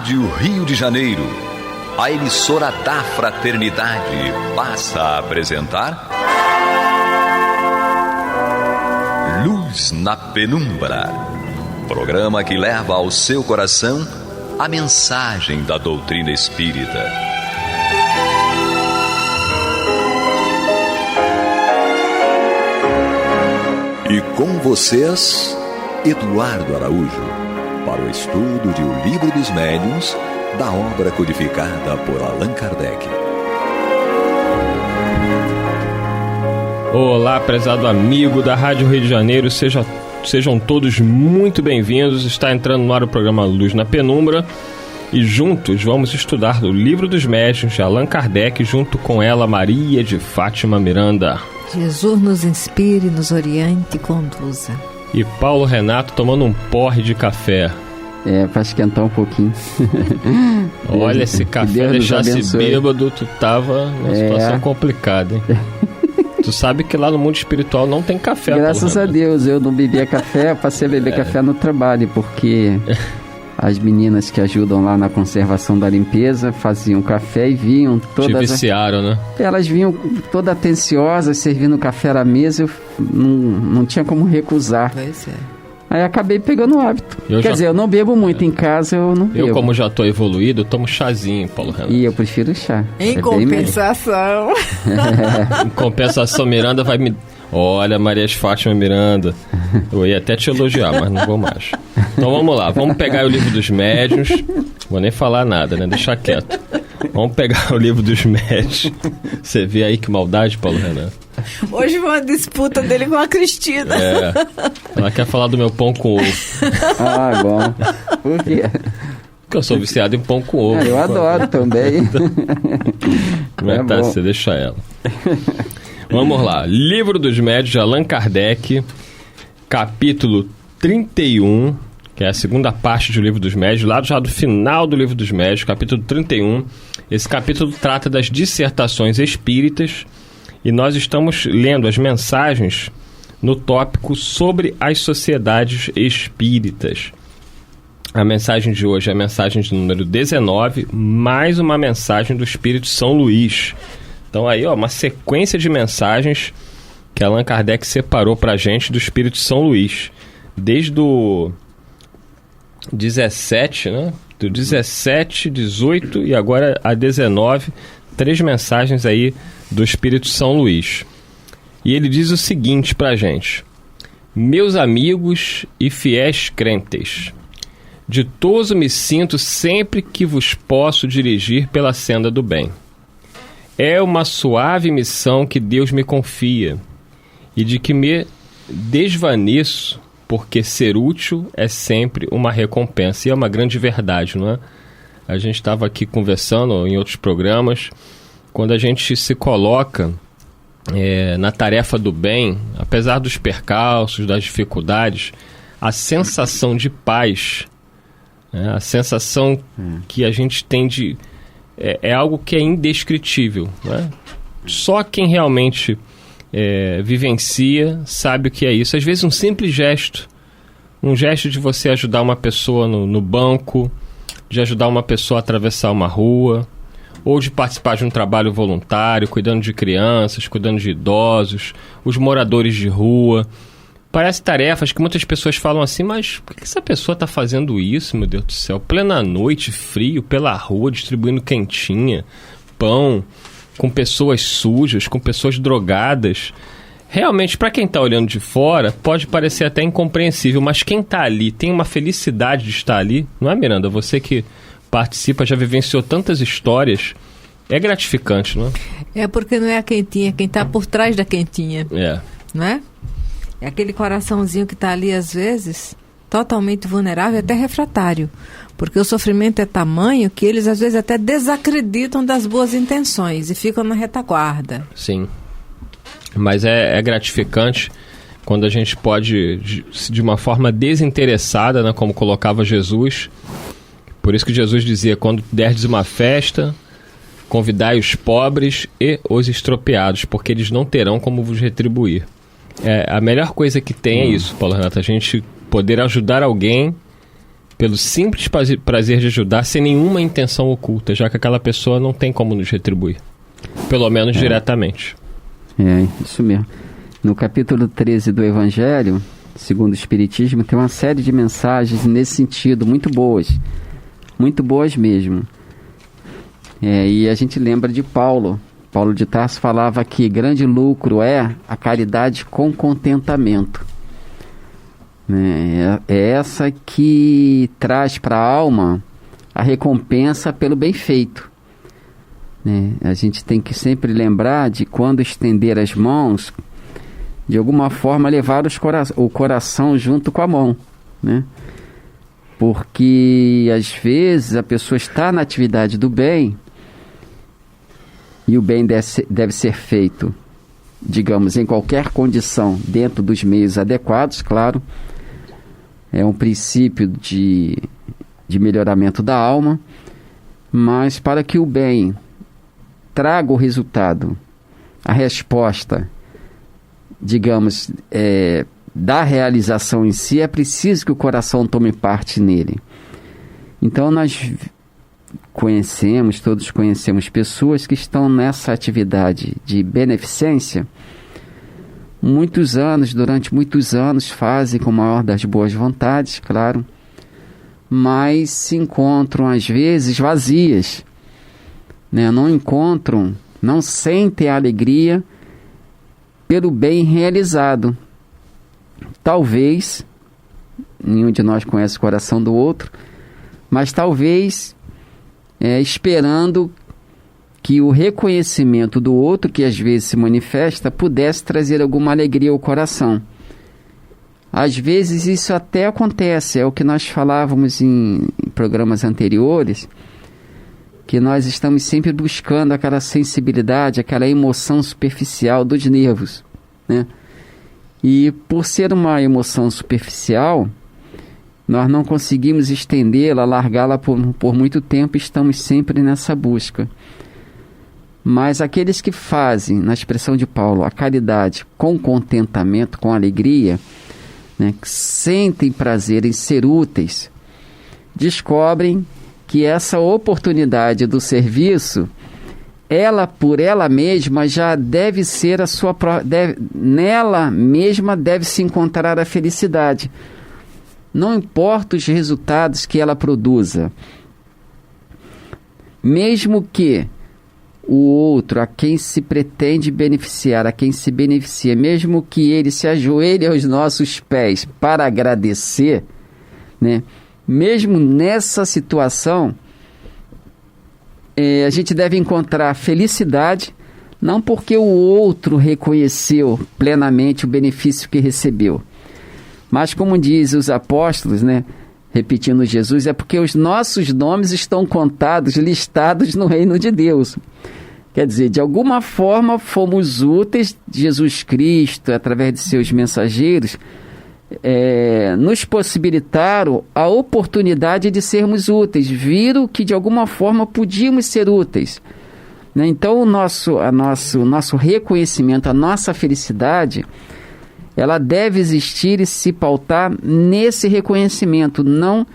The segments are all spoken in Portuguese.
Rádio Rio de Janeiro, a emissora da Fraternidade, passa a apresentar Luz na Penumbra, programa que leva ao seu coração a mensagem da doutrina espírita. E com vocês, Eduardo Araújo, para o estudo de O Livro dos Médiuns, da obra codificada por Allan Kardec. Olá, prezado amigo da Rádio Rio de Janeiro, sejam todos muito bem-vindos. Está entrando no ar o programa Luz na Penumbra e juntos vamos estudar o Livro dos Médiuns de Allan Kardec, junto com ela, Maria de Fátima Miranda. Jesus nos inspire, nos oriente e conduza. E Paulo Renato tomando um porre de café. Pra esquentar um pouquinho. Olha, esse café deixasse bêbado, tu tava numa situação complicada, hein? Tu sabe que lá no mundo espiritual não tem café. Graças a Deus, eu não bebia café, passei a beber café no trabalho, porque as meninas que ajudam lá na conservação da limpeza faziam café e vinham todas... Te viciaram, né? Elas vinham todas atenciosas, servindo café à mesa, eu não tinha como recusar. Pois é. Aí acabei pegando o hábito. Quer dizer, eu não bebo muito em casa, eu não bebo. Eu, como já tô evoluído, eu tomo chazinho, Paulo Renato. E eu prefiro chá. Em compensação. Em compensação, Miranda vai me... Olha, Maria de Fátima Miranda, eu ia até te elogiar, mas não vou mais. Então vamos lá, vamos pegar o Livro dos Médiuns. Vou nem falar nada, né? Deixa quieto. Vamos pegar o Livro dos Médiuns. Você vê aí que maldade, Paulo Renato. Hoje foi uma disputa dele com a Cristina. Ela quer falar do meu pão com ovo. Ah, bom. Por quê? Porque eu sou viciado em pão com ovo. Eu adoro também. Como é que tá? Você deixa ela. Vamos lá. Livro dos Médiuns de Allan Kardec, capítulo 31, que é a segunda parte do Livro dos Médiuns, lá já do final do Livro dos Médiuns, capítulo 31. Esse capítulo trata das dissertações espíritas e nós estamos lendo as mensagens no tópico sobre as sociedades espíritas. A mensagem de hoje é a mensagem de número 19, mais uma mensagem do Espírito São Luís. Então aí, uma sequência de mensagens que Allan Kardec separou pra gente do Espírito São Luís. Desde o 17, né? Do 17, 18 e agora a 19, 3 mensagens aí do Espírito São Luís. E ele diz o seguinte pra gente: meus amigos e fiéis crentes, ditoso me sinto sempre que vos posso dirigir pela senda do bem. É uma suave missão que Deus me confia e de que me desvaneço, porque ser útil é sempre uma recompensa. E é uma grande verdade, não é? A gente estava aqui conversando em outros programas, quando a gente se coloca na tarefa do bem, apesar dos percalços, das dificuldades, a sensação de paz, a sensação que a gente tem de... É algo que é indescritível, né? Só quem realmente vivencia sabe o que é isso. Às vezes um simples gesto, um gesto de você ajudar uma pessoa no banco, de ajudar uma pessoa a atravessar uma rua, ou de participar de um trabalho voluntário, cuidando de crianças, cuidando de idosos, os moradores de rua. Parece tarefas que muitas pessoas falam assim, mas por que essa pessoa está fazendo isso, meu Deus do céu? Plena noite, frio, pela rua, distribuindo quentinha, pão, com pessoas sujas, com pessoas drogadas. Realmente, para quem está olhando de fora, pode parecer até incompreensível, mas quem está ali tem uma felicidade de estar ali, não é, Miranda? Você que participa, já vivenciou tantas histórias, é gratificante, não é? É porque não é a quentinha, quem está por trás da quentinha, não é? É aquele coraçãozinho que está ali, às vezes, totalmente vulnerável, até refratário. Porque o sofrimento é tamanho que eles, às vezes, até desacreditam das boas intenções e ficam na retaguarda. Sim. Mas é gratificante quando a gente pode, de uma forma desinteressada, né, como colocava Jesus. Por isso que Jesus dizia, quando derdes uma festa, convidai os pobres e os estropiados, porque eles não terão como vos retribuir. A melhor coisa que tem é isso, Paulo Renato, a gente poder ajudar alguém pelo simples prazer de ajudar, sem nenhuma intenção oculta, já que aquela pessoa não tem como nos retribuir, pelo menos diretamente. Isso mesmo. No capítulo 13 do Evangelho, segundo o Espiritismo, tem uma série de mensagens nesse sentido, muito boas mesmo. E a gente lembra de Paulo de Tarso falava que grande lucro é a caridade com contentamento. É essa que traz para a alma a recompensa pelo bem feito. A gente tem que sempre lembrar de quando estender as mãos, de alguma forma levar o coração junto com a mão, porque às vezes a pessoa está na atividade do bem e o bem deve ser feito, digamos, em qualquer condição, dentro dos meios adequados, claro. É um princípio de melhoramento da alma, mas para que o bem traga o resultado, a resposta, digamos, da realização em si, é preciso que o coração tome parte nele. Então nós todos conhecemos pessoas que estão nessa atividade de beneficência durante muitos anos fazem com a maior das boas vontades, claro, mas se encontram às vezes vazias, não sentem a alegria pelo bem realizado. Talvez, nenhum de nós conhece o coração do outro, mas talvez esperando que o reconhecimento do outro, que às vezes se manifesta, pudesse trazer alguma alegria ao coração. Às vezes isso até acontece, é o que nós falávamos em programas anteriores, que nós estamos sempre buscando aquela sensibilidade, aquela emoção superficial dos nervos, E por ser uma emoção superficial, nós não conseguimos estendê-la, largá-la por muito tempo, estamos sempre nessa busca. Mas aqueles que fazem, na expressão de Paulo, a caridade com contentamento, com alegria, que sentem prazer em ser úteis, descobrem que essa oportunidade do serviço, ela por ela mesma já deve ser nela mesma deve se encontrar a felicidade. Não importa os resultados que ela produza, mesmo que o outro a quem se pretende beneficiar, a quem se beneficia, mesmo que ele se ajoelhe aos nossos pés para agradecer, mesmo nessa situação, a gente deve encontrar felicidade, não porque o outro reconheceu plenamente o benefício que recebeu, mas como diz os apóstolos, repetindo Jesus, é porque os nossos nomes estão contados, listados no reino de Deus. Quer dizer, de alguma forma fomos úteis, Jesus Cristo, através de seus mensageiros, nos possibilitaram a oportunidade de sermos úteis, viram que de alguma forma podíamos ser úteis. Então o nosso reconhecimento, a nossa felicidade, ela deve existir e se pautar nesse reconhecimento, não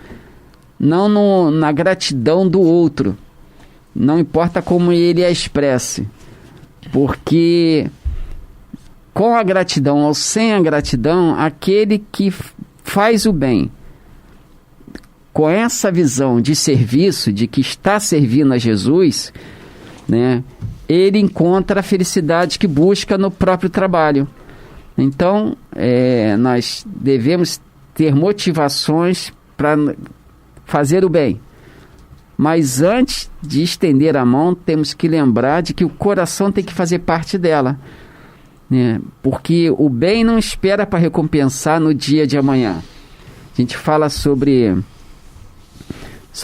na gratidão do outro. Não importa como ele a expresse, porque com a gratidão ou sem a gratidão, aquele que faz o bem, com essa visão de serviço, de que está servindo a Jesus, ele encontra a felicidade que busca no próprio trabalho. Então, nós devemos ter motivações para fazer o bem. Mas antes de estender a mão, temos que lembrar de que o coração tem que fazer parte dela. Porque o bem não espera para recompensar no dia de amanhã. A gente fala sobre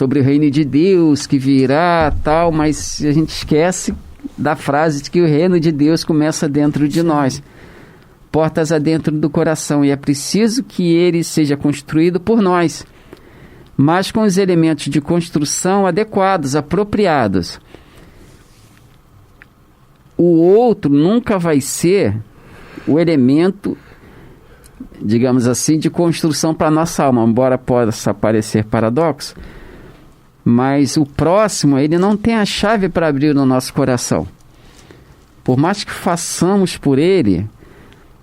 o reino de Deus que virá, tal, mas a gente esquece da frase de que o reino de Deus começa dentro de nós. Portas adentro do coração, e é preciso que ele seja construído por nós, mas com os elementos de construção adequados, apropriados. O outro nunca vai ser o elemento digamos assim, de construção para a nossa alma, embora possa parecer paradoxo, mas o próximo, ele não tem a chave para abrir no nosso coração. Por mais que façamos por ele,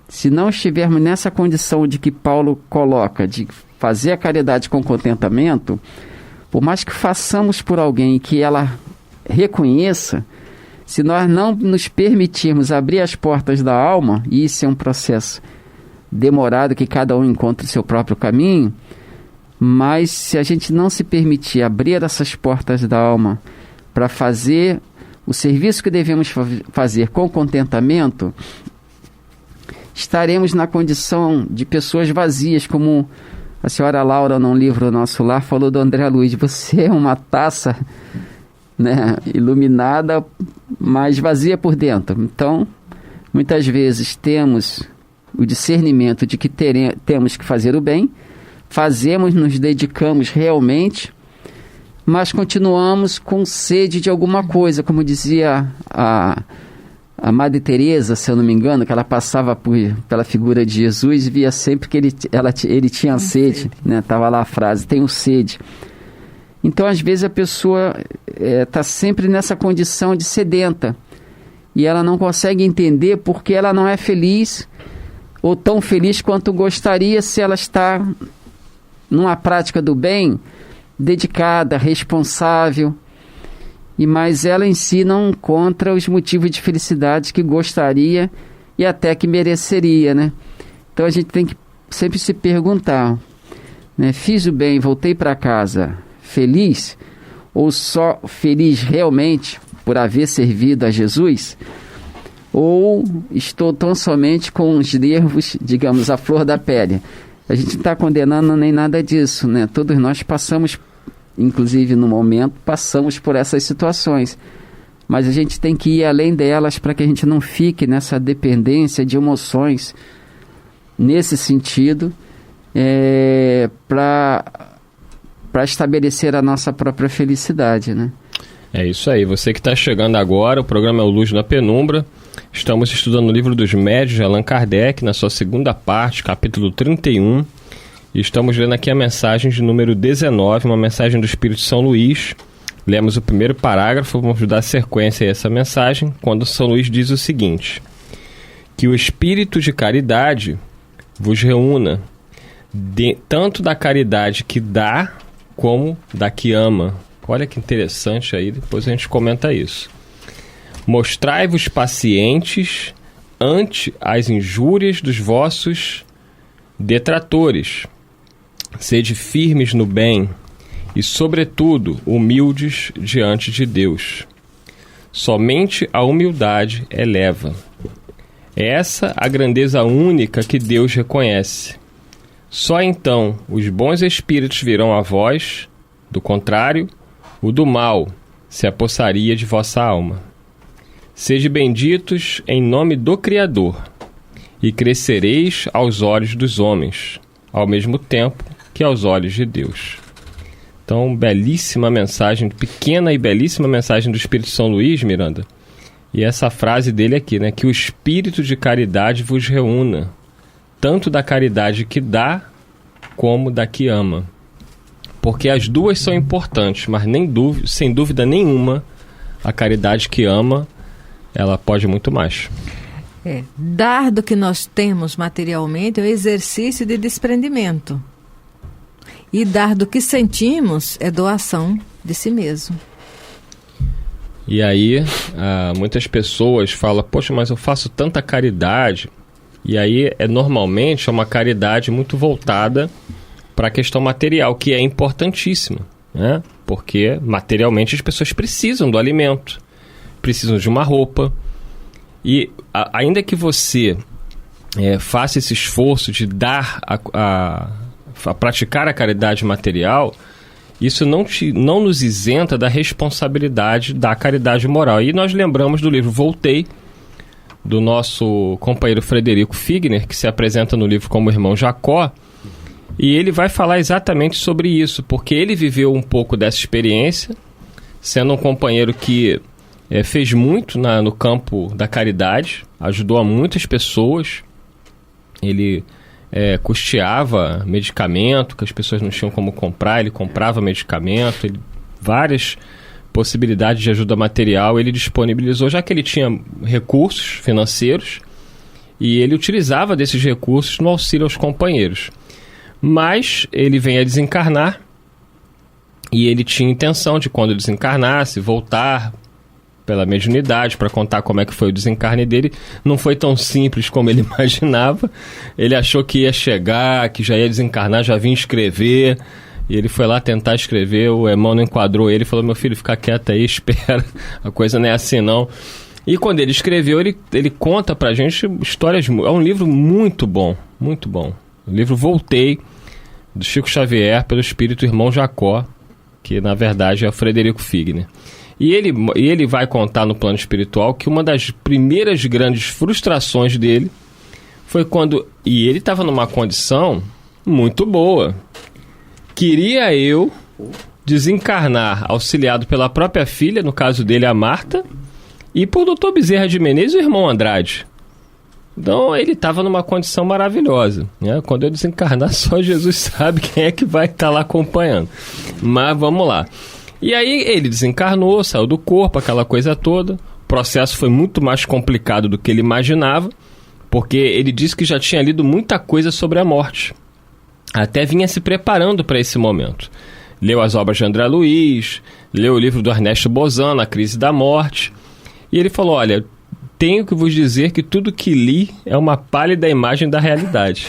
se não estivermos nessa condição de que Paulo coloca, de fazer a caridade com contentamento, por mais que façamos por alguém que ela reconheça, se nós não nos permitirmos abrir as portas da alma, e isso é um processo demorado, que cada um encontra o seu próprio caminho, mas se a gente não se permitir abrir essas portas da alma para fazer o serviço que devemos fazer com contentamento, estaremos na condição de pessoas vazias, como a senhora Laura, num livro Nosso Lar, falou do André Luiz. Você é uma taça, né, iluminada, mas vazia por dentro. Então, muitas vezes temos o discernimento de que temos que fazer o bem, fazemos, nos dedicamos realmente, mas continuamos com sede de alguma coisa, como dizia a Madre Teresa, se eu não me engano, que ela passava pela figura de Jesus e via sempre que ele tinha sede, né? Estava lá a frase, tenho sede. Então, às vezes, a pessoa está sempre nessa condição de sedenta e ela não consegue entender porque ela não é feliz ou tão feliz quanto gostaria se ela está numa prática do bem, dedicada, responsável, mas ela em si não encontra os motivos de felicidade que gostaria e até que mereceria, né? Então a gente tem que sempre se perguntar, né? Fiz o bem, voltei para casa feliz, ou só feliz realmente por haver servido a Jesus, ou estou tão somente com os nervos, digamos, à flor da pele. A gente não está condenando nem nada disso, né? Todos nós passamos, inclusive no momento, passamos por essas situações. Mas a gente tem que ir além delas para que a gente não fique nessa dependência de emoções, nesse sentido, para estabelecer a nossa própria felicidade, né? É isso aí. Você que está chegando agora, o programa é o Luz na Penumbra. Estamos estudando o Livro dos Médiuns de Allan Kardec, na sua segunda parte, capítulo 31. E estamos lendo aqui a mensagem de número 19, uma mensagem do Espírito São Luís. Lemos o primeiro parágrafo, vamos dar sequência a essa mensagem, quando São Luís diz o seguinte: que o Espírito de caridade vos reúna, tanto da caridade que dá, como da que ama. Olha que interessante aí, depois a gente comenta isso. Mostrai-vos pacientes ante as injúrias dos vossos detratores. Sede firmes no bem e, sobretudo, humildes diante de Deus. Somente a humildade eleva. É essa a grandeza única que Deus reconhece. Só então os bons espíritos virão a vós, do contrário, o do mal se apossaria de vossa alma. Sede benditos em nome do Criador, e crescereis aos olhos dos homens, ao mesmo tempo que aos olhos de Deus. Então, belíssima mensagem, pequena e belíssima mensagem do Espírito São Luís, Miranda. E essa frase dele aqui, né? Que o Espírito de caridade vos reúna, tanto da caridade que dá, como da que ama. Porque as duas são importantes, mas sem dúvida nenhuma, a caridade que ama, ela pode muito mais. Dar do que nós temos materialmente é um exercício de desprendimento. E dar do que sentimos é doação de si mesmo. E aí, muitas pessoas falam, poxa, mas eu faço tanta caridade. E aí, normalmente, é uma caridade muito voltada para a questão material, que é importantíssima, né? Porque materialmente as pessoas precisam do alimento, precisam de uma roupa. E ainda que você faça esse esforço de dar a praticar a caridade material, isso não nos isenta da responsabilidade da caridade moral. E nós lembramos do livro Voltei, do nosso companheiro Frederico Figner, que se apresenta no livro como irmão Jacó, e ele vai falar exatamente sobre isso, porque ele viveu um pouco dessa experiência, sendo um companheiro que fez muito no campo da caridade, ajudou a muitas pessoas. Ele custeava medicamento, que as pessoas não tinham como comprar, ele comprava medicamento, várias possibilidades de ajuda material ele disponibilizou, já que ele tinha recursos financeiros e ele utilizava desses recursos no auxílio aos companheiros. Mas ele vem a desencarnar e ele tinha intenção de, quando desencarnasse, voltar pela mediunidade para contar como é que foi o desencarne dele. Não foi tão simples como ele imaginava. Ele achou que ia chegar, que já ia desencarnar, já vinha escrever. E ele foi lá tentar escrever, o irmão não enquadrou ele, falou: meu filho, fica quieto aí, espera, a coisa não é assim não. E quando ele escreveu, ele conta pra gente histórias, é um livro muito bom, muito bom. O livro Voltei, do Chico Xavier, pelo espírito irmão Jacó, que na verdade é o Frederico Figner. E ele vai contar no plano espiritual que uma das primeiras grandes frustrações dele foi quando... E ele estava numa condição muito boa. Queria eu desencarnar auxiliado pela própria filha, no caso dele a Marta, e por Dr. Bezerra de Menezes e o irmão Andrade. Então ele estava numa condição maravilhosa, né? Quando eu desencarnar, só Jesus sabe quem é que vai estar lá acompanhando. Mas vamos lá. E aí ele desencarnou, saiu do corpo, aquela coisa toda. O processo foi muito mais complicado do que ele imaginava, porque ele disse que já tinha lido muita coisa sobre a morte. Até vinha se preparando para esse momento. Leu as obras de André Luiz, leu o livro do Ernesto Bozano, A Crise da Morte. E ele falou: olha, tenho que vos dizer que tudo que li é uma pálida imagem da realidade.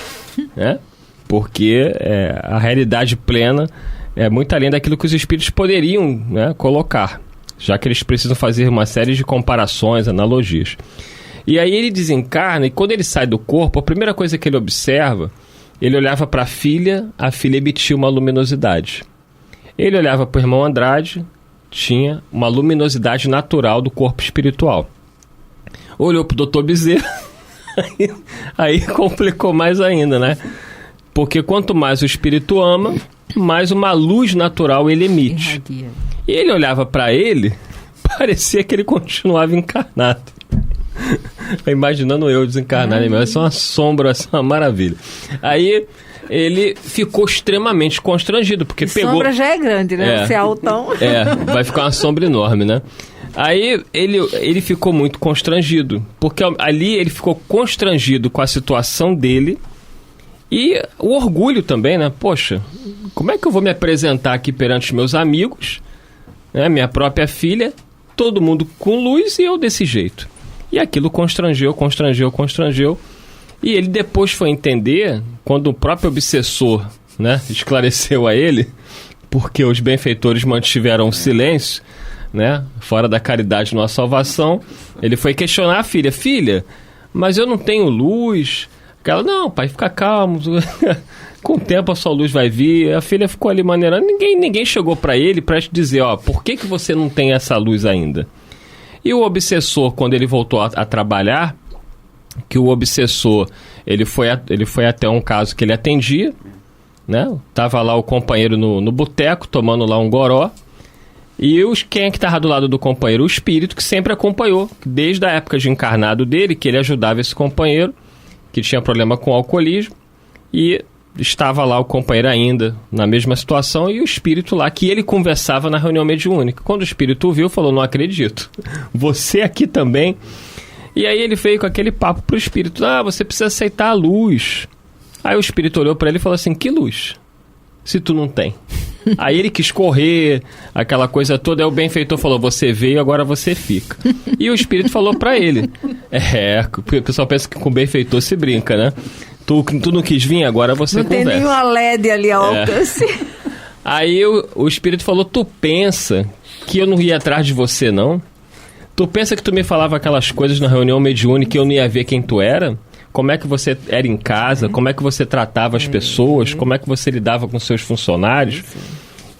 Né? Porque a realidade plena é muito além daquilo que os espíritos poderiam, né, colocar, já que eles precisam fazer uma série de comparações, analogias. E aí ele desencarna, e quando ele sai do corpo, a primeira coisa que ele observa... Ele olhava para a filha emitia uma luminosidade. Ele olhava para o irmão Andrade, tinha uma luminosidade natural do corpo espiritual. Olhou para o Dr. Bezerra, aí complicou mais ainda, né? Porque quanto mais o espírito ama, mais uma luz natural ele emite. E ele olhava para ele, parecia que ele continuava encarnado. Imaginando eu desencarnar, isso é uma sombra, isso é uma maravilha. Aí ele ficou extremamente constrangido, porque pegou... sombra já é grande, né? Se é altão. Vai ficar uma sombra enorme, né? Aí ele ficou muito constrangido, porque ali ele ficou constrangido com a situação dele e o orgulho também, né? Poxa, como é que eu vou me apresentar aqui perante os meus amigos, né? Minha própria filha, todo mundo com luz e eu desse jeito. E aquilo constrangeu. E ele depois foi entender, quando o próprio obsessor, né, esclareceu a ele, porque os benfeitores mantiveram o silêncio, né, fora da caridade não há salvação, ele foi questionar a filha: filha, mas eu não tenho luz. Aquela: não, pai, fica calmo, com o tempo a sua luz vai vir. A filha ficou ali maneirando, ninguém chegou para ele para dizer: ó, por que você não tem essa luz ainda? E o obsessor, quando ele voltou a trabalhar, que o obsessor, ele foi até um caso que ele atendia, né? Tava lá o companheiro no boteco, tomando lá um goró, e quem é que estava do lado do companheiro? O espírito que sempre acompanhou, desde a época de encarnado dele, que ele ajudava esse companheiro, que tinha problema com o alcoolismo, e estava lá o companheiro ainda na mesma situação, e o espírito lá, que ele conversava na reunião mediúnica. Quando o espírito viu, falou: não acredito, você aqui também? E aí ele veio com aquele papo pro espírito: você precisa aceitar a luz. Aí o espírito olhou para ele e falou assim: que luz? Se tu não tem. Aí ele quis correr, aquela coisa toda. Aí o benfeitor falou: você veio, agora você fica. E o espírito falou para ele: o pessoal pensa que com o benfeitor se brinca, né? Tu não quis vir, agora você conversa. Não tem nenhuma LED ali ao alcance. Aí o espírito falou: tu pensa que eu não ia atrás de você, não? Tu pensa que tu me falava aquelas coisas na reunião mediúnica que eu não ia ver quem tu era? Como é que você era em casa? Como é que você tratava as pessoas? Como é que você lidava com seus funcionários?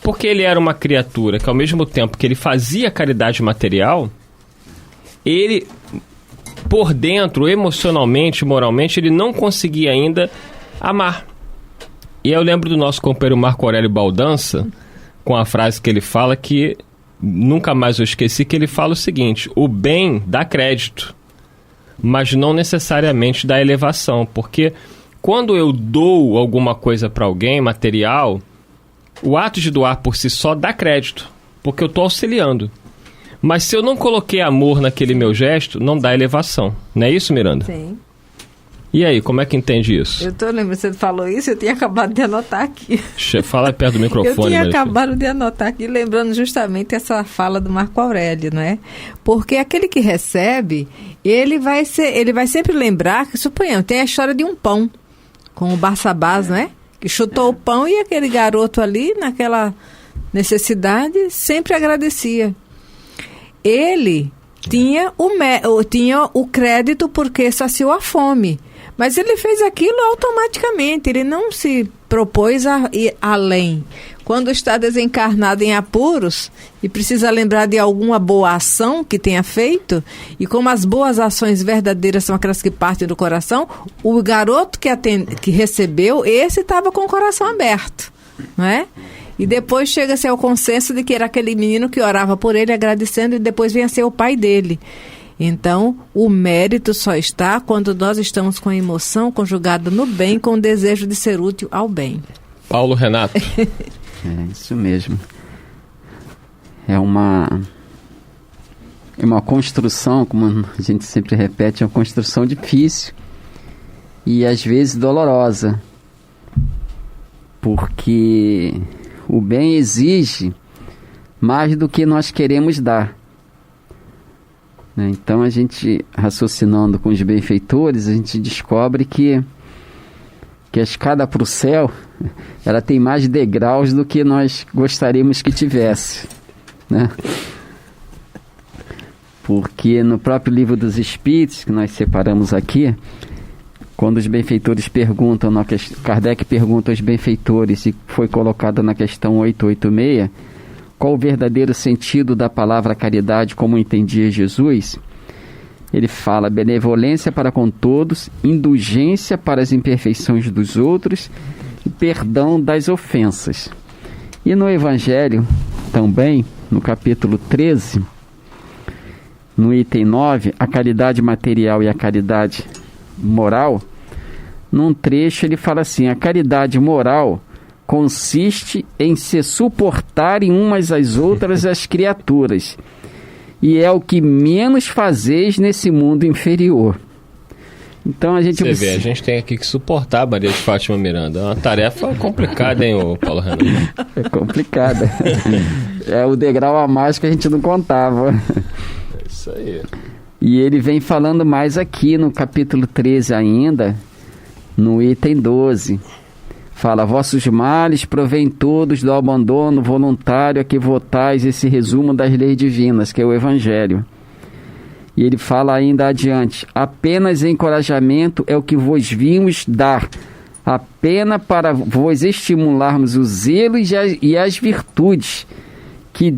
Porque ele era uma criatura que, ao mesmo tempo que ele fazia caridade material, ele, por dentro, emocionalmente, moralmente, ele não conseguia ainda amar. E eu lembro do nosso companheiro Marco Aurélio Baldança, com a frase que ele fala, que nunca mais eu esqueci, que ele fala o seguinte: o bem dá crédito, mas não necessariamente dá elevação, porque quando eu dou alguma coisa para alguém, material, o ato de doar por si só dá crédito, porque eu estou auxiliando. Mas se eu não coloquei amor naquele meu gesto, não dá elevação. Não é isso, Miranda? Sim. E aí, como é que entende isso? Eu tô lembrando, você falou isso, eu tinha acabado de anotar aqui. Fala perto do microfone. Eu tinha acabado de anotar aqui, lembrando justamente essa fala do Marco Aurélio, não é? Porque aquele que recebe, ele vai sempre lembrar, que suponhamos, tem a história de um pão, com o Barsabás, não é? Que chutou o pão e aquele garoto ali, naquela necessidade, sempre agradecia. Ele tinha o crédito porque saciou a fome. Mas ele fez aquilo automaticamente, ele não se propôs a ir além. Quando está desencarnado em apuros e precisa lembrar de alguma boa ação que tenha feito, e como as boas ações verdadeiras são aquelas que partem do coração, o garoto que recebeu, esse estava com o coração aberto, não é? E depois chega-se ao consenso de que era aquele menino que orava por ele, agradecendo, e depois vem a ser o pai dele. Então, o mérito só está quando nós estamos com a emoção conjugada no bem, com o desejo de ser útil ao bem. Paulo Renato. É isso mesmo. É uma construção, como a gente sempre repete, é uma construção difícil e às vezes dolorosa, porque o bem exige mais do que nós queremos dar. Então, a gente, raciocinando com os benfeitores, a gente descobre que a escada para o céu, ela tem mais degraus do que nós gostaríamos que tivesse, né? Porque no próprio Livro dos Espíritos, que nós separamos aqui, quando os benfeitores perguntam, Kardec pergunta aos benfeitores, e foi colocado na questão 886, qual o verdadeiro sentido da palavra caridade, como entendia Jesus? Ele fala benevolência para com todos, indulgência para as imperfeições dos outros e perdão das ofensas. E no Evangelho, também, no capítulo 13, no item 9, a caridade material e a caridade moral, num trecho ele fala assim: a caridade moral consiste em se suportarem umas às outras as criaturas, e é o que menos fazeis nesse mundo inferior. Então a gente... Você vê, a gente tem aqui que suportar a Maria de Fátima Miranda. É uma tarefa complicada, hein, Paulo Renato? É complicada. É o degrau a mais que a gente não contava. É isso aí. E ele vem falando mais aqui no capítulo 13 ainda, no item 12. Fala, vossos males provêm todos do abandono voluntário a que votais esse resumo das leis divinas, que é o Evangelho. E ele fala ainda adiante, apenas encorajamento é o que vos vimos dar, apenas para vos estimularmos o zelo e as virtudes, que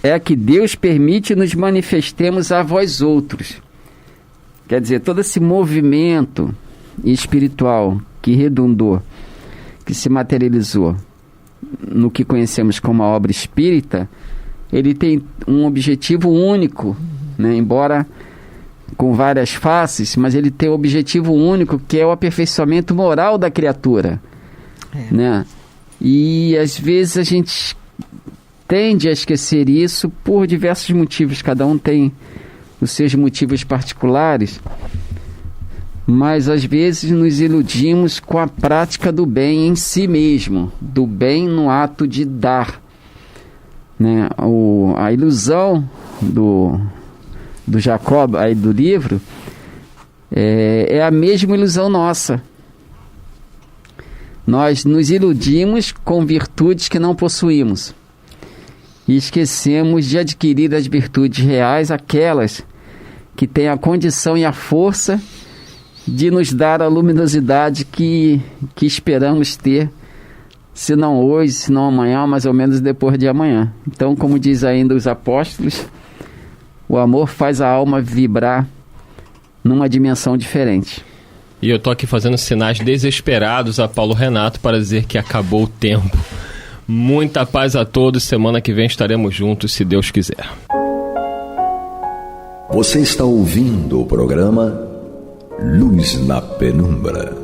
é que Deus permite nos manifestemos a vós outros. Quer dizer, todo esse movimento espiritual que redundou, que se materializou no que conhecemos como a obra espírita, ele tem um objetivo único, né? Embora com várias faces, mas ele tem um objetivo único, que é o aperfeiçoamento moral da criatura, né? E às vezes a gente tende a esquecer isso por diversos motivos, cada um tem os seus motivos particulares, mas às vezes nos iludimos com a prática do bem em si mesmo, do bem no ato de dar, né? A ilusão do Jacob aí do livro é a mesma ilusão nossa. Nós nos iludimos com virtudes que não possuímos e esquecemos de adquirir as virtudes reais, aquelas que têm a condição e a força de nos dar a luminosidade que esperamos ter, se não hoje, se não amanhã, mais ou menos depois de amanhã. Então, como diz ainda os apóstolos, o amor faz a alma vibrar numa dimensão diferente. E eu tô aqui fazendo sinais desesperados a Paulo Renato para dizer que acabou o tempo. Muita paz a todos, semana que vem estaremos juntos, se Deus quiser. Você está ouvindo o programa Luz na Penumbra.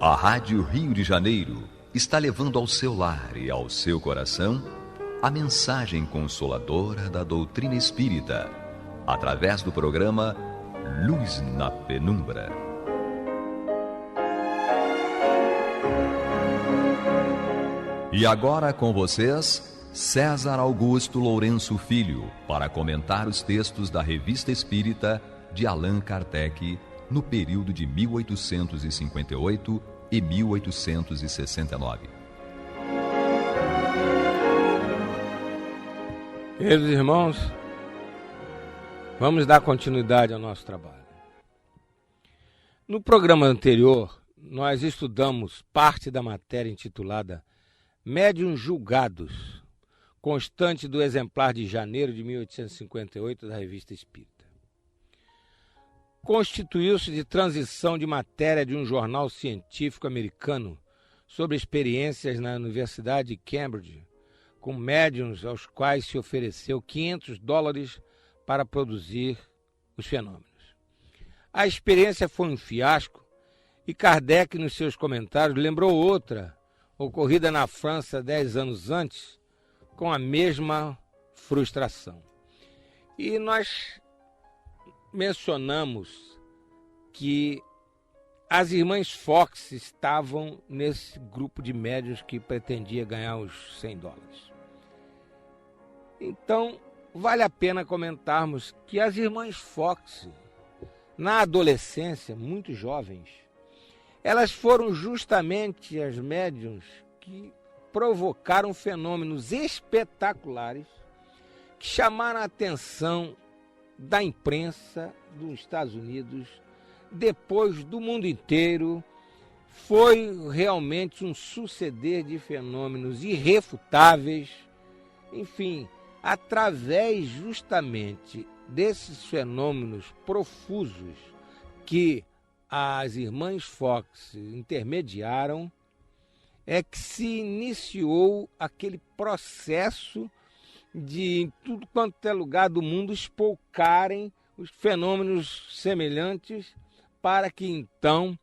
A Rádio Rio de Janeiro está levando ao seu lar e ao seu coração a mensagem consoladora da doutrina espírita, através do programa Luz na Penumbra. E agora com vocês, César Augusto Lourenço Filho, para comentar os textos da Revista Espírita de Allan Kardec, no período de 1858 e 1869. Queridos irmãos, vamos dar continuidade ao nosso trabalho. No programa anterior, nós estudamos parte da matéria intitulada Médiuns Julgados, constante do exemplar de janeiro de 1858 da Revista Espírita. Constituiu-se de transição de matéria de um jornal científico americano sobre experiências na Universidade de Cambridge, com médiuns aos quais se ofereceu $500 para produzir os fenômenos. A experiência foi um fiasco e Kardec, nos seus comentários, lembrou outra, ocorrida na França 10 anos antes, com a mesma frustração. E nós mencionamos que as irmãs Fox estavam nesse grupo de médiuns que pretendia ganhar os $100. Então, vale a pena comentarmos que as irmãs Fox, na adolescência, muito jovens, elas foram justamente as médiuns que provocaram fenômenos espetaculares que chamaram a atenção da imprensa dos Estados Unidos, depois do mundo inteiro. Foi realmente um suceder de fenômenos irrefutáveis. Enfim, através justamente desses fenômenos profusos que as irmãs Fox intermediaram, é que se iniciou aquele processo de, em tudo quanto é lugar do mundo, espolcarem os fenômenos semelhantes, para que então,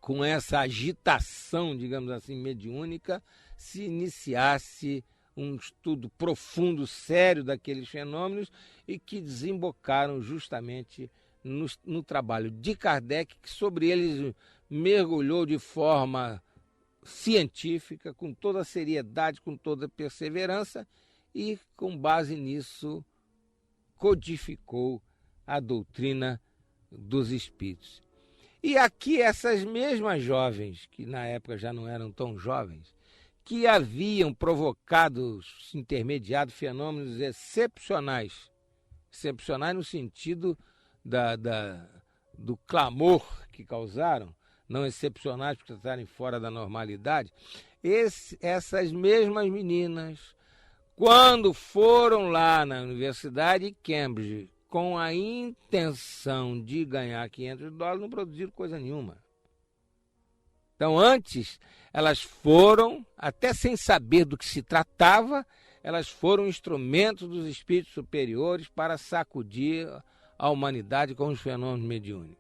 com essa agitação, digamos assim, mediúnica, se iniciasse um estudo profundo, sério daqueles fenômenos, e que desembocaram justamente no trabalho de Kardec, que sobre eles mergulhou de forma científica, com toda a seriedade, com toda a perseverança, e com base nisso codificou a doutrina dos espíritos. E aqui essas mesmas jovens, que na época já não eram tão jovens, que haviam provocado, intermediado fenômenos excepcionais no sentido do clamor que causaram, não excepcionais porque estarem fora da normalidade, essas mesmas meninas, quando foram lá na Universidade de Cambridge com a intenção de ganhar $500, não produziram coisa nenhuma. Então, antes, elas foram, até sem saber do que se tratava, elas foram instrumentos dos espíritos superiores para sacudir a humanidade com os fenômenos mediúnicos.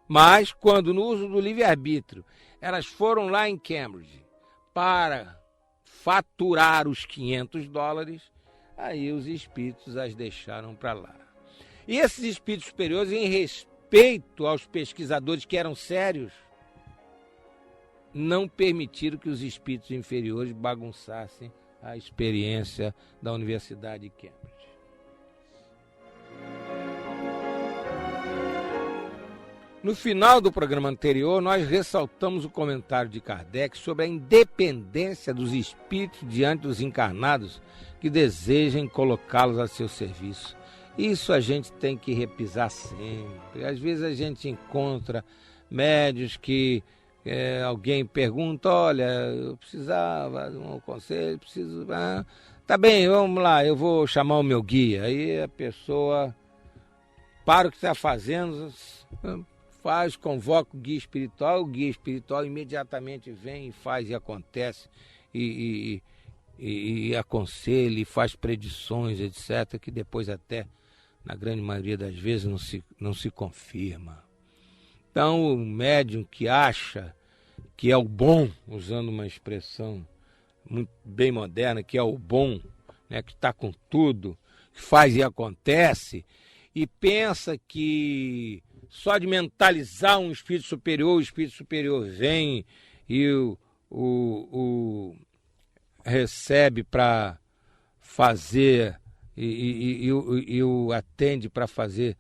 Mas, quando no uso do livre-arbítrio, elas foram lá em Cambridge para faturar os $500, aí os espíritos as deixaram para lá. E esses espíritos superiores, em respeito aos pesquisadores que eram sérios, não permitiram que os espíritos inferiores bagunçassem a experiência da Universidade de Cambridge. No final do programa anterior, nós ressaltamos o comentário de Kardec sobre a independência dos espíritos diante dos encarnados que desejem colocá-los a seu serviço. Isso a gente tem que repisar sempre. Às vezes a gente encontra médiuns que alguém pergunta, olha, eu precisava de um conselho, preciso... tá bem, vamos lá, eu vou chamar o meu guia. Aí a pessoa para o que está fazendo, convoca o guia espiritual imediatamente vem e faz e acontece, e aconselha e faz predições, etc., que depois até, na grande maioria das vezes, não se confirma. Então, o médium que acha que é o bom, usando uma expressão muito bem moderna, que é o bom, né, que está com tudo, que faz e acontece, e pensa que só de mentalizar um espírito superior, o espírito superior vem e o recebe para fazer e o atende para fazer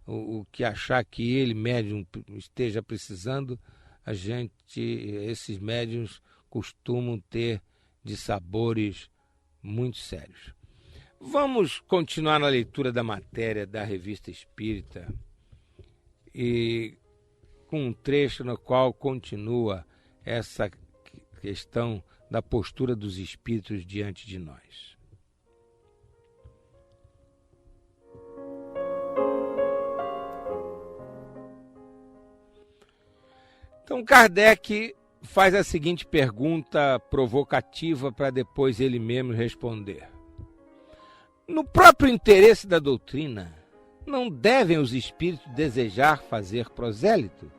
o que achar que ele, médium, esteja precisando. Esses médiuns costumam ter de sabores muito sérios. Vamos continuar na leitura da matéria da Revista Espírita, e com um trecho no qual continua essa questão da postura dos espíritos diante de nós. Então, Kardec faz a seguinte pergunta provocativa para depois ele mesmo responder. No próprio interesse da doutrina, não devem os espíritos desejar fazer prosélitos?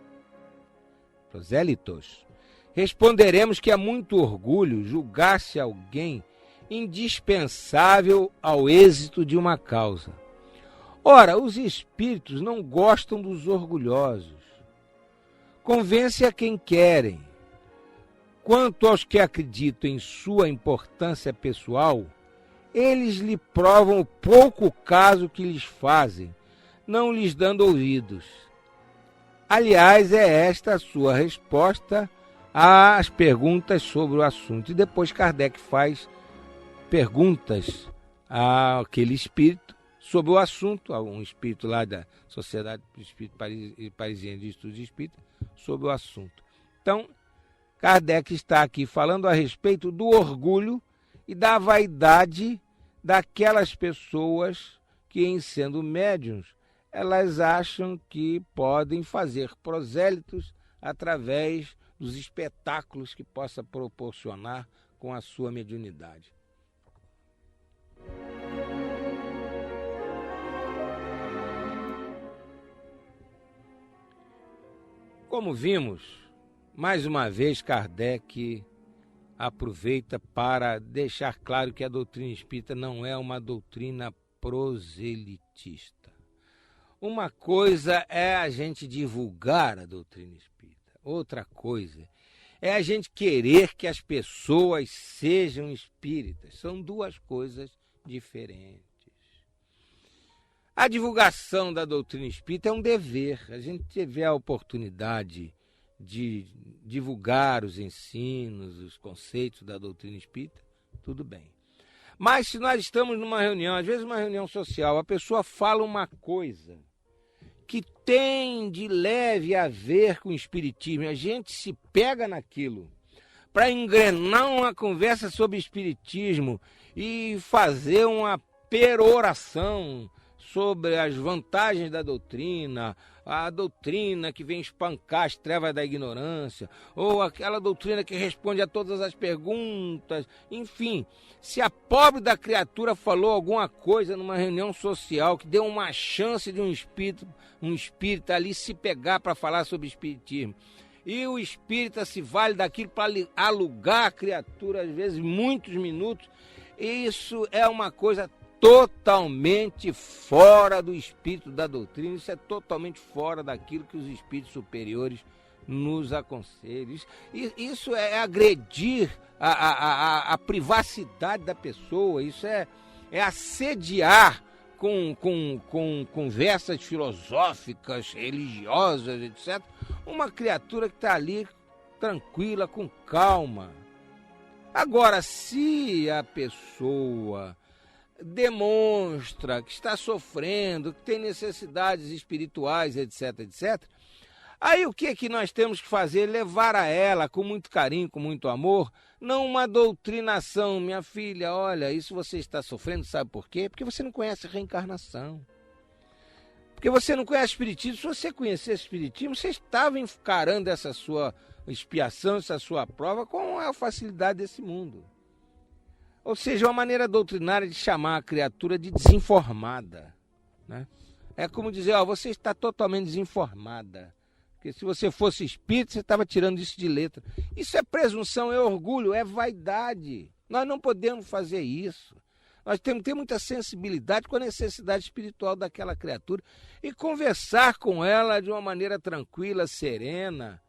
Responderemos que é muito orgulho julgar-se alguém indispensável ao êxito de uma causa. Ora, os espíritos não gostam dos orgulhosos. Convence a quem querem. Quanto aos que acreditam em sua importância pessoal, eles lhe provam o pouco caso que lhes fazem, não lhes dando ouvidos. Aliás, é esta a sua resposta às perguntas sobre o assunto. E depois Kardec faz perguntas àquele espírito sobre o assunto, a um espírito lá da Sociedade Espírita Parisiense de Estudos Espíritas, sobre o assunto. Então, Kardec está aqui falando a respeito do orgulho e da vaidade daquelas pessoas que, em sendo médiuns, elas acham que podem fazer prosélitos através dos espetáculos que possa proporcionar com a sua mediunidade. Como vimos, mais uma vez Kardec aproveita para deixar claro que a doutrina espírita não é uma doutrina proselitista. Uma coisa é a gente divulgar a doutrina espírita, outra coisa é a gente querer que as pessoas sejam espíritas. São duas coisas diferentes. A divulgação da doutrina espírita é um dever. A gente tiver a oportunidade de divulgar os ensinos, os conceitos da doutrina espírita, tudo bem. Mas se nós estamos numa reunião, às vezes uma reunião social, a pessoa fala uma coisa que tem de leve a ver com o espiritismo, a gente se pega naquilo para engrenar uma conversa sobre espiritismo e fazer uma peroração sobre as vantagens da doutrina, a doutrina que vem espancar as trevas da ignorância, ou aquela doutrina que responde a todas as perguntas. Enfim, se a pobre da criatura falou alguma coisa numa reunião social que deu uma chance de um espírita ali se pegar para falar sobre espiritismo, e o espírita se vale daquilo para alugar a criatura, às vezes muitos minutos, isso é uma coisa totalmente fora do espírito da doutrina, isso é totalmente fora daquilo que os espíritos superiores nos aconselham. Isso é agredir a privacidade da pessoa, isso é assediar com conversas filosóficas, religiosas, etc., uma criatura que está ali tranquila, com calma. Agora, se a pessoa demonstra que está sofrendo, que tem necessidades espirituais, etc., etc., aí o que é que nós temos que fazer? Levar a ela com muito carinho, com muito amor, não uma doutrinação. Minha filha, olha, isso você está sofrendo, sabe por quê? Porque você não conhece a reencarnação. Porque você não conhece espiritismo. Se você conhecesse espiritismo, você estava encarando essa sua expiação, essa sua prova com a facilidade desse mundo. Ou seja, uma maneira doutrinária de chamar a criatura de desinformada, né? É como dizer, você está totalmente desinformada. Porque se você fosse espírita, você estava tirando isso de letra. Isso é presunção, é orgulho, é vaidade. Nós não podemos fazer isso. Nós temos que ter muita sensibilidade com a necessidade espiritual daquela criatura e conversar com ela de uma maneira tranquila, serena,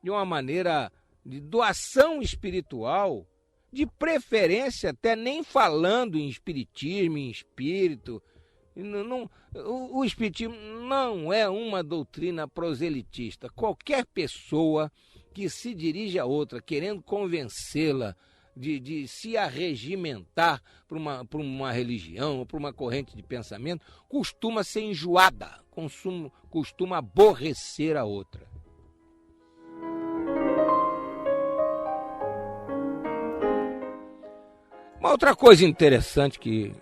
de uma maneira de doação espiritual, de preferência até nem falando em espiritismo, em espírito. O espiritismo não é uma doutrina proselitista. Qualquer pessoa que se dirige a outra querendo convencê-la de se arregimentar para uma religião ou para uma corrente de pensamento costuma ser enjoada, costuma aborrecer a outra. Uma outra coisa interessante que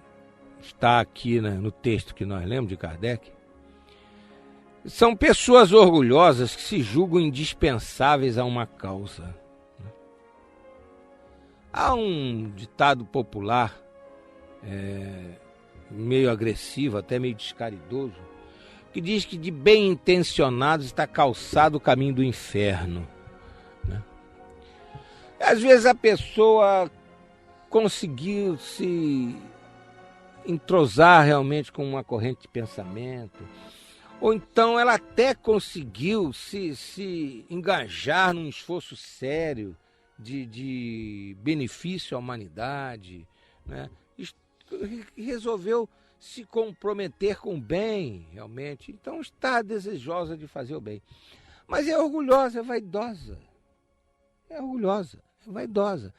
está aqui, né, no texto que nós lemos de Kardec, são pessoas orgulhosas que se julgam indispensáveis a uma causa. Há um ditado popular, meio agressivo, até meio descaridoso, que diz que de bem intencionados está calçado o caminho do inferno, né? Às vezes a pessoa conseguiu se entrosar realmente com uma corrente de pensamento, ou então ela até conseguiu se engajar num esforço sério de benefício à humanidade, né? Resolveu se comprometer com o bem, realmente. Então está desejosa de fazer o bem. Mas é orgulhosa, é vaidosa. É orgulhosa, é vaidosa.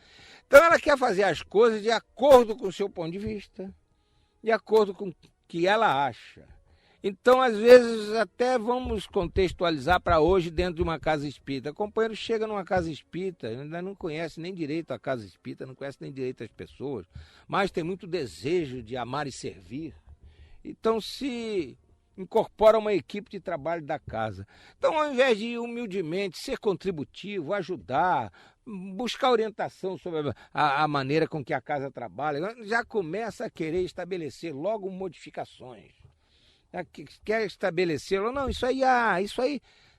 Então ela quer fazer as coisas de acordo com o seu ponto de vista, de acordo com o que ela acha. Então, às vezes, até vamos contextualizar para hoje dentro de uma casa espírita. O companheiro chega numa casa espírita, ainda não conhece nem direito a casa espírita, não conhece nem direito as pessoas, mas tem muito desejo de amar e servir. Então, se incorpora uma equipe de trabalho da casa. Então, ao invés de humildemente ser contributivo, ajudar, buscar orientação sobre a maneira com que a casa trabalha, já começa a querer estabelecer logo modificações. Quer estabelecer, não, isso aí,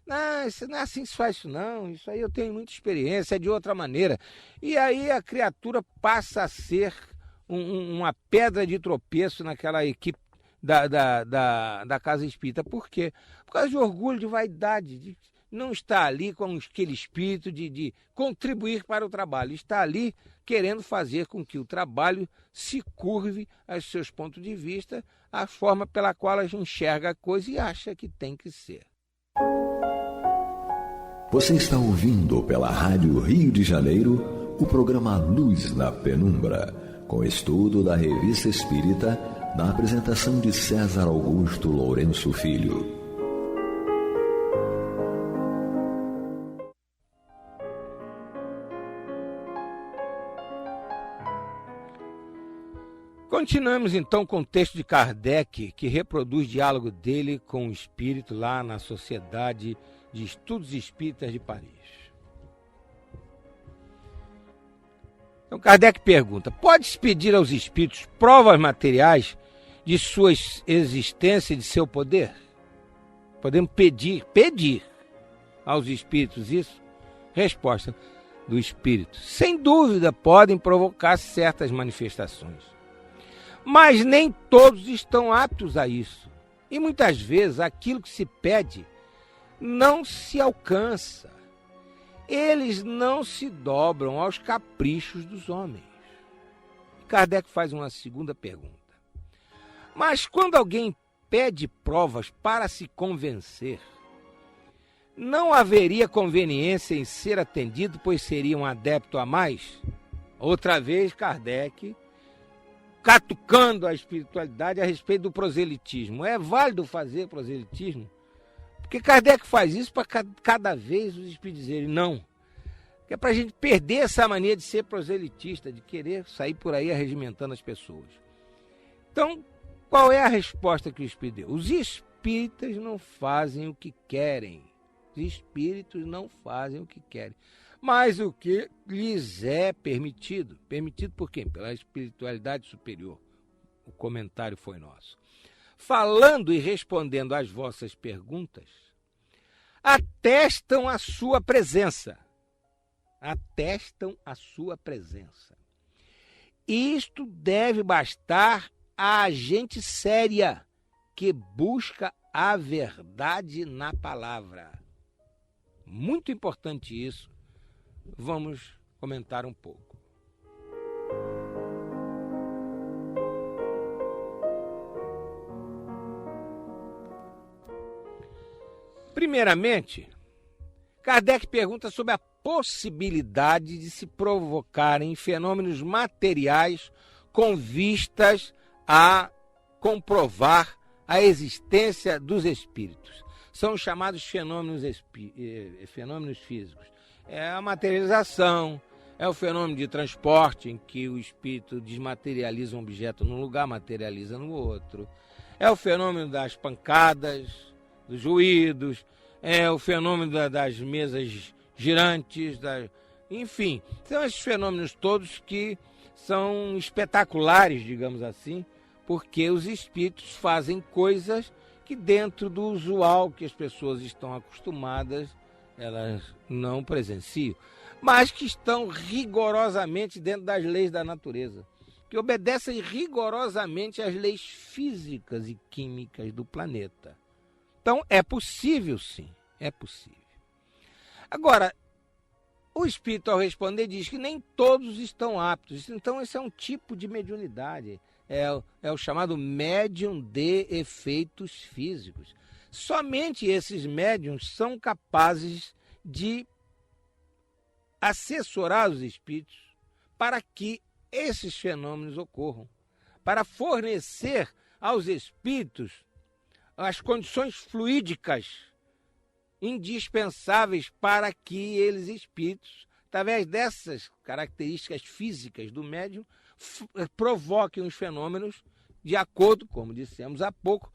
não, isso não é assim que se faz isso não, isso aí eu tenho muita experiência, é de outra maneira. E aí a criatura passa a ser uma pedra de tropeço naquela equipe da casa espírita. Por quê? Por causa de orgulho, de vaidade, de não estar ali com aquele espírito de contribuir para o trabalho, está ali querendo fazer com que o trabalho se curve aos seus pontos de vista, a forma pela qual a gente enxerga a coisa e acha que tem que ser. Você está ouvindo pela Rádio Rio de Janeiro o programa Luz na Penumbra, com estudo da Revista Espírita, na apresentação de César Augusto Lourenço Filho. Continuamos então com o texto de Kardec, que reproduz o diálogo dele com o espírito lá na Sociedade de Estudos Espíritas de Paris. Então Kardec pergunta: pode-se pedir aos espíritos provas materiais de sua existência e de seu poder? Podemos pedir aos espíritos isso? Resposta do espírito: sem dúvida podem provocar certas manifestações. Mas nem todos estão aptos a isso. E muitas vezes aquilo que se pede não se alcança. Eles não se dobram aos caprichos dos homens. Kardec faz uma segunda pergunta. Mas quando alguém pede provas para se convencer, não haveria conveniência em ser atendido, pois seria um adepto a mais? Outra vez, Kardec catucando a espiritualidade a respeito do proselitismo. É válido fazer proselitismo? Porque Kardec faz isso para cada vez os espíritos dizerem não. Que é para a gente perder essa mania de ser proselitista, de querer sair por aí arregimentando as pessoas. Então, qual é a resposta que o espírito deu? Os espíritos espíritas não fazem o que querem. Os espíritos não fazem o que querem. Mas o que lhes é permitido. Permitido por quem? Pela espiritualidade superior. O comentário foi nosso. Falando e respondendo às vossas perguntas, atestam a sua presença. Atestam a sua presença. Isto deve bastar a gente séria que busca a verdade na palavra. Muito importante isso. Vamos comentar um pouco. Primeiramente, Kardec pergunta sobre a possibilidade de se provocarem fenômenos materiais com vistas a comprovar a existência dos espíritos. São os chamados fenômenos físicos. É a materialização, é o fenômeno de transporte, em que o espírito desmaterializa um objeto num lugar, materializa no outro. É o fenômeno das pancadas, dos ruídos, é o fenômeno das mesas girantes, enfim, são esses fenômenos todos que são espetaculares, digamos assim, porque os espíritos fazem coisas que dentro do usual que as pessoas estão acostumadas, elas não presenciam, mas que estão rigorosamente dentro das leis da natureza, que obedecem rigorosamente às leis físicas e químicas do planeta. Então, é possível, sim, é possível. Agora, o espírito, ao responder, diz que nem todos estão aptos. Então, esse é um tipo de mediunidade. É o chamado médium de efeitos físicos. Somente esses médiums são capazes de assessorar os espíritos para que esses fenômenos ocorram, para fornecer aos espíritos as condições fluídicas indispensáveis para que eles, espíritos, através dessas características físicas do médium, provoquem os fenômenos de acordo, como dissemos há pouco,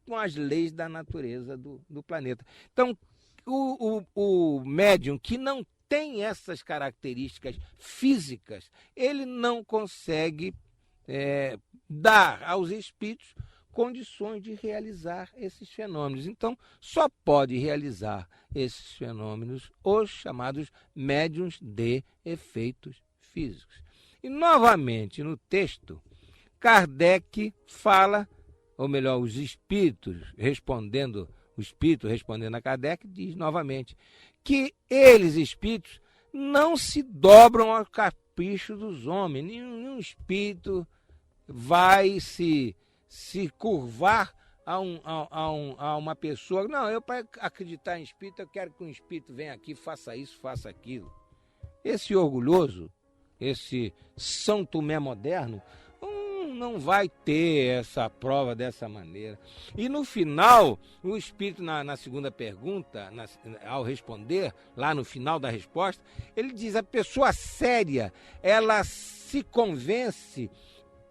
com as leis da natureza do planeta. Então, o médium que não tem essas características físicas, ele não consegue dar aos espíritos condições de realizar esses fenômenos. Então, só pode realizar esses fenômenos os chamados médiuns de efeitos físicos. E, novamente, no texto, Kardec fala, ou melhor, o espírito respondendo a Kardec, diz novamente que eles, espíritos, não se dobram ao capricho dos homens. Nenhum espírito vai se curvar a uma pessoa. Não, eu, para acreditar em espírito, eu quero que um espírito venha aqui, faça isso, faça aquilo. Esse orgulhoso, esse São Tomé moderno, não vai ter essa prova dessa maneira. E no final, o espírito, na segunda pergunta, ao responder, lá no final da resposta, ele diz: a pessoa séria, ela se convence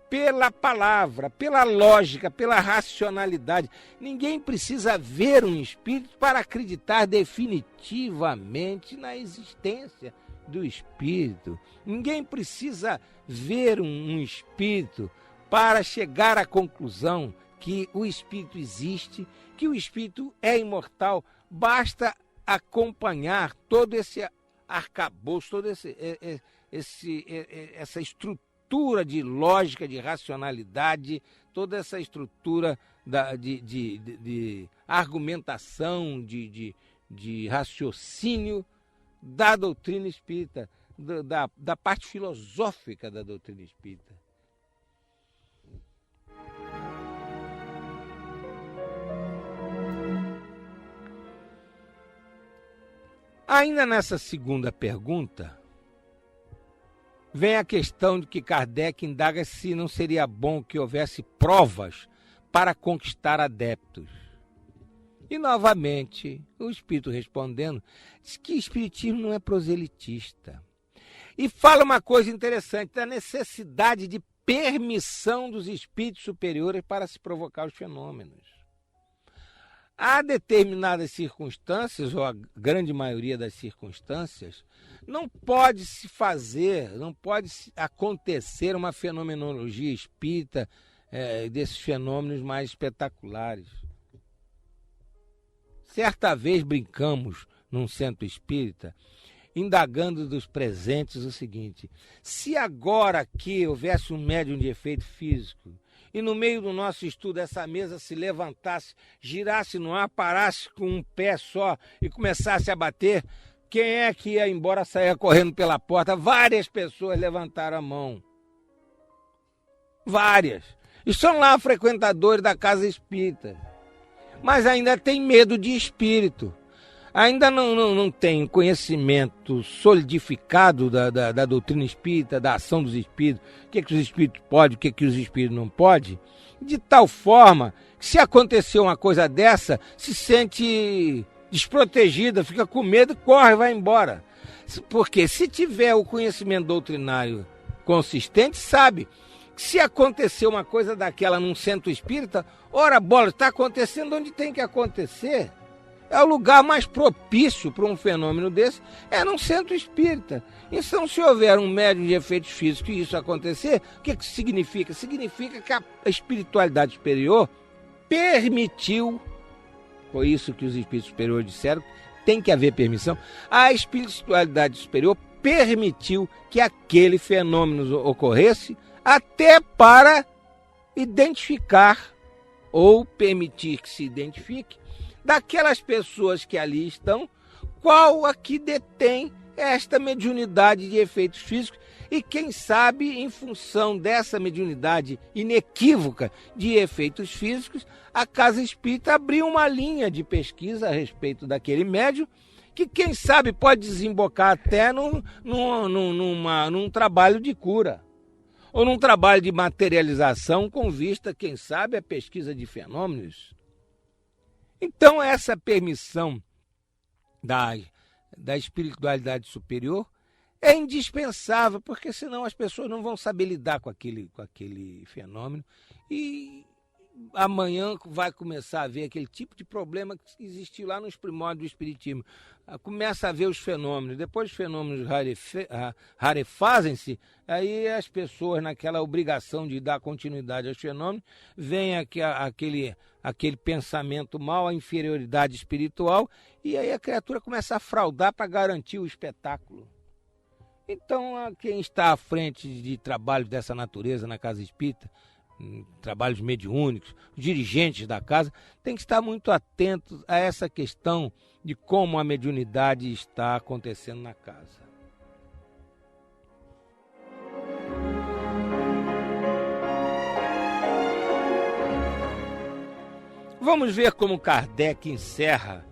pela palavra, pela lógica, pela racionalidade. Ninguém precisa ver um espírito para acreditar definitivamente na existência do espírito. Ninguém precisa ver um espírito para chegar à conclusão que o espírito existe, que o espírito é imortal. Basta acompanhar todo esse arcabouço, toda essa estrutura de lógica, de racionalidade, toda essa estrutura de argumentação, de raciocínio da doutrina espírita, da parte filosófica da doutrina espírita. Ainda nessa segunda pergunta, vem a questão de que Kardec indaga se não seria bom que houvesse provas para conquistar adeptos. E, novamente, o espírito respondendo, diz que o espiritismo não é proselitista. E fala uma coisa interessante, da necessidade de permissão dos espíritos superiores para se provocar os fenômenos. há determinadas circunstâncias, ou a grande maioria das circunstâncias, não pode se fazer, não pode acontecer uma fenomenologia espírita desses fenômenos mais espetaculares. Certa vez brincamos num centro espírita, indagando dos presentes o seguinte: se agora aqui houvesse um médium de efeito físico e no meio do nosso estudo essa mesa se levantasse, girasse no ar, parasse com um pé só e começasse a bater, quem é que ia embora, saia correndo pela porta? Várias pessoas levantaram a mão. Várias. E são lá frequentadores da casa espírita. Mas ainda tem medo de espírito. Ainda não tem conhecimento solidificado da doutrina espírita, da ação dos espíritos, o que os espíritos podem, o que os espíritos não podem, de tal forma que se acontecer uma coisa dessa, se sente desprotegida, fica com medo, corre, vai embora. Porque se tiver o conhecimento doutrinário consistente, sabe que se acontecer uma coisa daquela num centro espírita, ora bola, está acontecendo onde tem que acontecer. É o lugar mais propício para um fenômeno desse, é num centro espírita. Então, se houver um médium de efeitos físicos e isso acontecer, o que significa? Significa que a espiritualidade superior permitiu, foi isso que os espíritos superiores disseram, tem que haver permissão, a espiritualidade superior permitiu que aquele fenômeno ocorresse até para identificar ou permitir que se identifique daquelas pessoas que ali estão, qual aqui detém esta mediunidade de efeitos físicos e quem sabe, em função dessa mediunidade inequívoca de efeitos físicos, a Casa Espírita abriu uma linha de pesquisa a respeito daquele médium que, quem sabe, pode desembocar até num trabalho de cura ou num trabalho de materialização com vista, quem sabe, à pesquisa de fenômenos. Então, essa permissão da espiritualidade superior é indispensável, porque senão as pessoas não vão saber lidar com aquele fenômeno e amanhã vai começar a ver aquele tipo de problema que existiu lá nos primórdios do Espiritismo. Começa a ver os fenômenos, depois os fenômenos rarefazem-se, aí as pessoas, naquela obrigação de dar continuidade aos fenômenos, vem aquele pensamento mau, a inferioridade espiritual, e aí a criatura começa a fraudar para garantir o espetáculo. Então, quem está à frente de trabalhos dessa natureza na Casa Espírita, trabalhos mediúnicos, os dirigentes da casa, tem que estar muito atentos a essa questão de como a mediunidade está acontecendo na casa. Vamos ver como Kardec encerra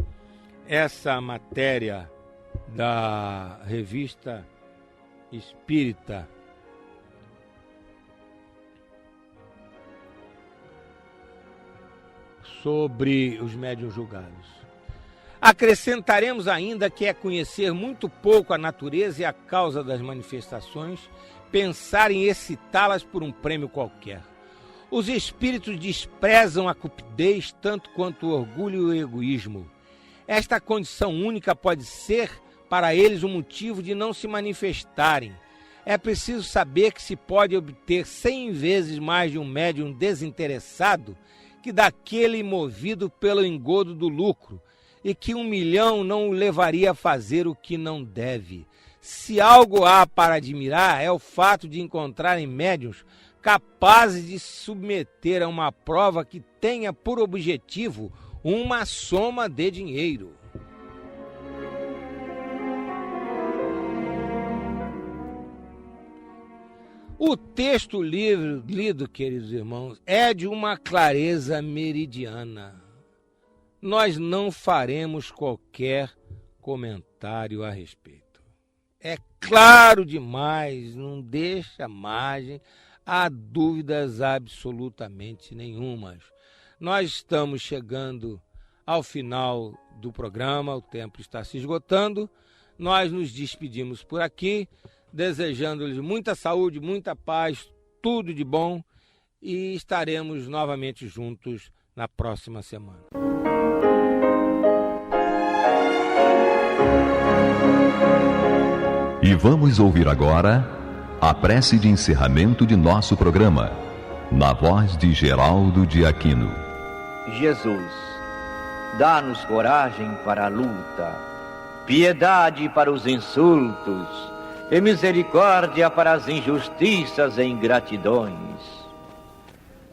essa matéria da Revista Espírita. Sobre os médiuns julgados. Acrescentaremos ainda que é conhecer muito pouco a natureza e a causa das manifestações, pensar em excitá-las por um prêmio qualquer. Os espíritos desprezam a cupidez tanto quanto o orgulho e o egoísmo. Esta condição única pode ser para eles um motivo de não se manifestarem. É preciso saber que se pode obter 100 vezes mais de um médium desinteressado que daquele movido pelo engodo do lucro, e que 1 milhão não o levaria a fazer o que não deve. Se algo há para admirar, é o fato de encontrarem médiuns capazes de se submeter a uma prova que tenha por objetivo uma soma de dinheiro. O texto lido, queridos irmãos, é de uma clareza meridiana. Nós não faremos qualquer comentário a respeito. É claro demais, não deixa margem a dúvidas absolutamente nenhumas. Nós estamos chegando ao final do programa, o tempo está se esgotando. Nós nos despedimos por aqui, desejando-lhes muita saúde, muita paz, tudo de bom, e estaremos novamente juntos na próxima semana. E vamos ouvir agora a prece de encerramento de nosso programa, na voz de Geraldo de Aquino. Jesus, dá-nos coragem para a luta, piedade para os insultos e misericórdia para as injustiças e ingratidões.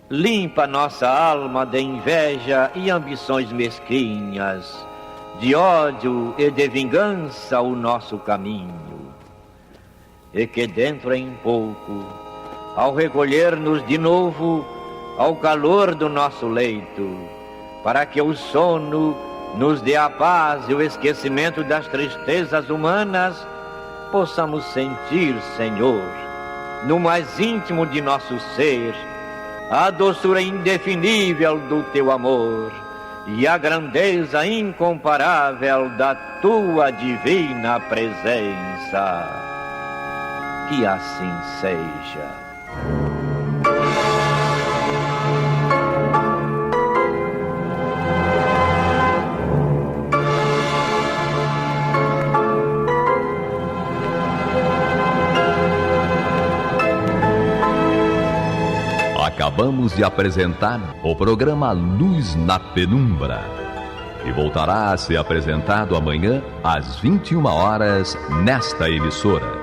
Limpa nossa alma de inveja e ambições mesquinhas, de ódio e de vingança o nosso caminho. E que dentro em pouco, ao recolher-nos de novo ao calor do nosso leito, para que o sono nos dê a paz e o esquecimento das tristezas humanas, possamos sentir, Senhor, no mais íntimo de nosso ser, a doçura indefinível do Teu amor e a grandeza incomparável da Tua divina presença. Que assim seja. Acabamos de apresentar o programa Luz na Penumbra, que voltará a ser apresentado amanhã às 21 horas nesta emissora.